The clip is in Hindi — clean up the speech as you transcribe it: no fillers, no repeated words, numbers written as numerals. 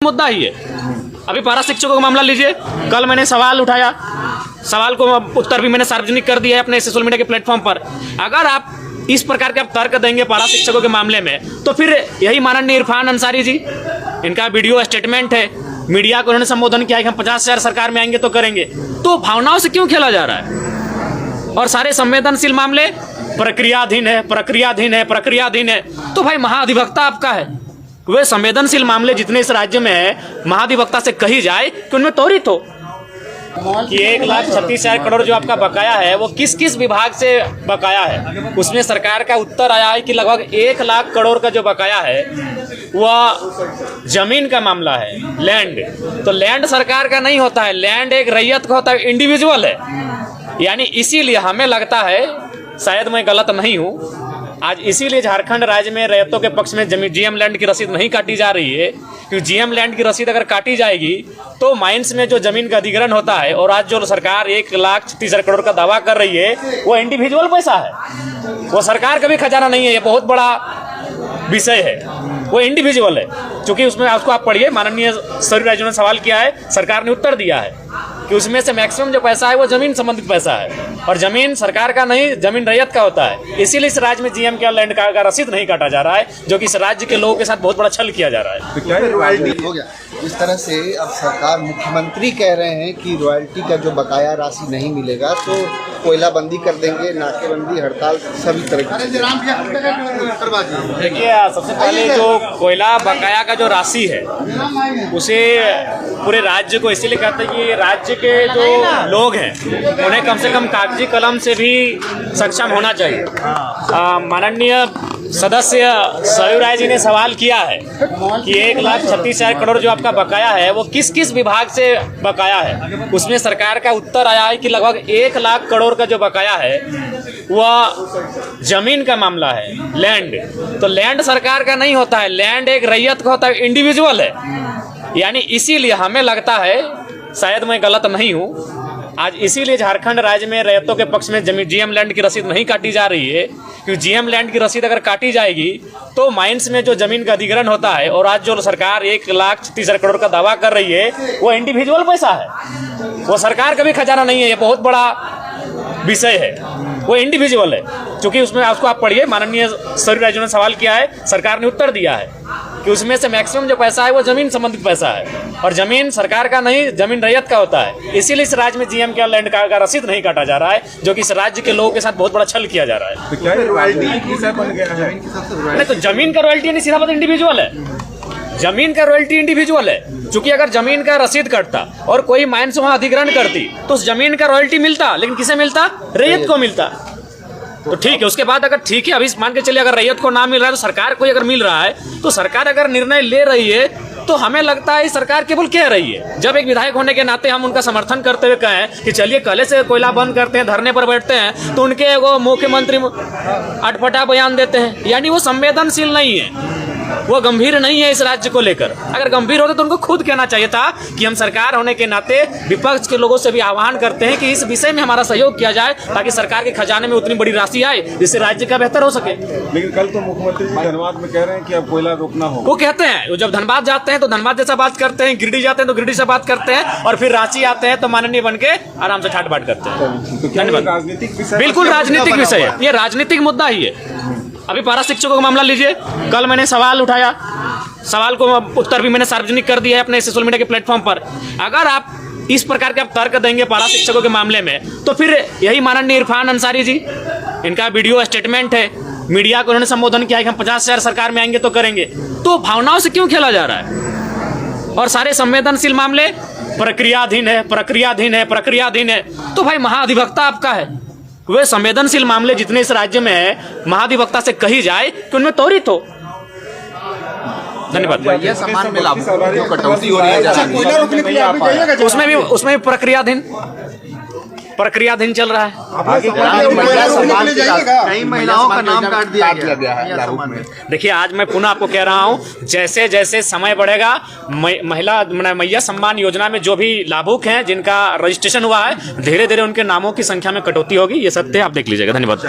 मुद्दा ही है। अभी पारा शिक्षकों का मामला लीजिए, कल मैंने सवाल उठाया, सवाल को उत्तर भी मैंने सार्वजनिक कर दिया है अपने सोशल मीडिया के प्लेटफॉर्म पर। अगर आप इस प्रकार के आप तर्क देंगे पारा शिक्षकों के मामले में, तो फिर यही माननीय इरफान अंसारी जी, इनका वीडियो स्टेटमेंट है, मीडिया को उन्होंने संबोधन किया कि हम 50,000 सरकार में आएंगे तो करेंगे। तो भावनाओं से क्यों खेला जा रहा है? और सारे संवेदनशील मामले प्रक्रियाधीन है, प्रक्रियाधीन है, प्रक्रियाधीन है। तो भाई महाधिवक्ता आपका है, वे संवेदनशील मामले जितने इस राज्य में है, महाधिवक्ता से कही जाए कि उनमें त्वरित हो कि 1,36,000 करोड़ जो आपका बकाया है वो किस किस विभाग से बकाया है। उसमें सरकार का उत्तर आया है कि लगभग 1 लाख करोड़ का जो बकाया है वह जमीन का मामला है, लैंड। तो लैंड सरकार का नहीं होता है, लैंड एक रैयत का होता है, इंडिविजुअल है। यानी इसीलिए हमें लगता है, शायद मैं गलत नहीं हूँ, आज इसीलिए झारखंड राज्य में रैयतों के पक्ष में जीएम लैंड की रसीद नहीं काटी जा रही है, क्योंकि जीएम लैंड की रसीद अगर काटी जाएगी तो माइंस में जो जमीन का अधिग्रहण होता है, और आज जो सरकार 1,36,000 करोड़ का दावा कर रही है वो इंडिविजुअल पैसा है, वो सरकार का भी खजाना नहीं है। ये बहुत बड़ा विषय है, वो इंडिविजुअल है। क्योंकि उसमें आपको आप पढ़िए, माननीय सौरी राज्यों ने सवाल किया है, सरकार ने उत्तर दिया है कि उसमें से मैक्सिमम जो पैसा है वो जमीन संबंधित पैसा है, और जमीन सरकार का नहीं, जमीन रैयत का होता है। इसीलिए इस राज्य में जीएम के लैंड का रसीद नहीं काटा जा रहा है, जो कि इस राज्य के लोगों के साथ बहुत बड़ा छल किया जा रहा है। तो क्या रॉयल्टी हो गया इस तरह से? अब सरकार, मुख्यमंत्री कह रहे हैं कि रॉयल्टी का जो बकाया राशि नहीं मिलेगा तो कोयला बंदी कर देंगे, नाकेबंदी, हड़ताल, सभी तरह की। देखिए, सबसे पहले जो कोयला बकाया का जो राशि है उसे पूरे राज्य को इसीलिए कहते हैं कि राज्य के जो लोग हैं उन्हें कम से कम कागजी कलम से भी सक्षम होना चाहिए। माननीय सदस्य सौरी राय जी ने सवाल किया है कि 1,36,000 करोड़ जो आपका बकाया है वो किस किस विभाग से बकाया है। उसमें सरकार का उत्तर आया है कि लगभग 1 लाख करोड़ का जो बकाया है वह जमीन का मामला है, लैंड। तो लैंड सरकार का नहीं होता है, लैंड एक रैयत का होता है, इंडिविजुअल है। यानी इसीलिए हमें लगता है, शायद मैं गलत नहीं हूँ, आज इसीलिए झारखंड राज्य में रैयतों के पक्ष में जीएम लैंड की रसीद नहीं काटी जा रही है, क्योंकि जीएम लैंड की रसीद अगर काटी जाएगी तो माइंस में जो जमीन का अधिग्रहण होता है, और आज जो सरकार 1,36,000 करोड़ का दावा कर रही है वो इंडिविजुअल पैसा है, वो सरकार का भी खजाना नहीं है। ये बहुत बड़ा विषय है, वो इंडिविजुअल है। क्योंकि उसमें आपको आप पढ़िए, माननीय सौरी राज्यों ने सवाल किया है, सरकार ने उत्तर दिया है कि उसमें से मैक्सिमम जो पैसा है वो जमीन संबंधित पैसा है, और जमीन सरकार का नहीं, जमीन रैयत का होता है। इसीलिए इस राज्य में जीएम के लैंड का रसीद नहीं काटा जा रहा है, जो कि इस राज्य के लोगों के साथ बहुत बड़ा छल किया जा रहा है। तो क्या रॉयल्टी बन गया है? नहीं, तो जमीन का रॉयल्टी नहीं, सीधा बात इंडिविजुअल है। जमीन का रॉयल्टी इंडिविजुअल है, क्योंकि अगर जमीन का रसीद कटता और कोई माइंस वहां अधिग्रहण करती तो उस जमीन का रॉयल्टी मिलता, लेकिन किसे मिलता? रैयत को मिलता। तो ठीक है, उसके बाद अगर ठीक है, अभी मान के चलिए अगर रैयत को ना मिल रहा है तो सरकार को अगर मिल रहा है, तो सरकार अगर निर्णय ले रही है तो हमें लगता है सरकार केवल कह रही है। जब एक विधायक होने के नाते हम उनका समर्थन करते हुए कहें कि चलिए कल से कोयला बंद करते हैं, धरने पर बैठते हैं, तो उनके वो मुख्यमंत्री अटपटा बयान देते हैं। यानी वो संवेदनशील नहीं है, वो गंभीर नहीं है इस राज्य को लेकर। अगर गंभीर होते तो उनको खुद कहना चाहिए था कि हम सरकार होने के नाते विपक्ष के लोगों से भी आह्वान करते हैं कि इस विषय में हमारा सहयोग किया जाए, ताकि सरकार के खजाने में उतनी बड़ी राशि आए जिससे राज्य का बेहतर हो सके। लेकिन कल तो मुख्यमंत्री धनबाद में कह रहे हैं कि अब कोयला रोकना होगा। वो कहते हैं, वो जब धनबाद जाते हैं तो धनबाद जैसा बात करते हैं, गिरिडीह जाते हैं तो गिरिडीह से बात करते हैं, और फिर रांची आते हैं तो माननीय बन के आराम से ठाट बाट करते हैं। धन्यवाद। बिल्कुल राजनीतिक विषय है, ये राजनीतिक मुद्दा ही है। अभी पारा शिक्षकों का मामला लीजिए, कल मैंने सवाल उठाया, सवाल को उत्तर भी मैंने सार्वजनिक कर दिया है अपने सोशल मीडिया के प्लेटफॉर्म पर। अगर आप इस प्रकार के आप तर्क देंगे पारा शिक्षकों के मामले में, तो फिर यही माननीय इरफान अंसारी जी, इनका वीडियो स्टेटमेंट है, मीडिया को उन्होंने संबोधन किया कि हम 50,000 सरकार में आएंगे तो करेंगे। तो भावनाओं से क्यों खेला जा रहा है? और सारे संवेदनशील मामले प्रक्रियाधीन है, प्रक्रियाधीन है, प्रक्रियाधीन है। तो भाई महाधिवक्ता आपका है, वे संवेदनशील मामले जितने इस राज्य में है, महाधिवक्ता से कही जाए कि उनमें त्वरित हो। धन्यवाद। यह सामान में लाभ जो कटौती हो रही है, उसमें भी प्रक्रियाधीन चल रहा है। कई महिलाओं का नाम काट दिया गया है। देखिए, आज मैं पुनः आपको कह रहा हूँ, जैसे जैसे समय बढ़ेगा, महिला मैया सम्मान योजना में जो भी लाभुक हैं, जिनका रजिस्ट्रेशन हुआ है, धीरे धीरे उनके नामों की संख्या में कटौती होगी। ये सत्य आप देख लीजिएगा। धन्यवाद।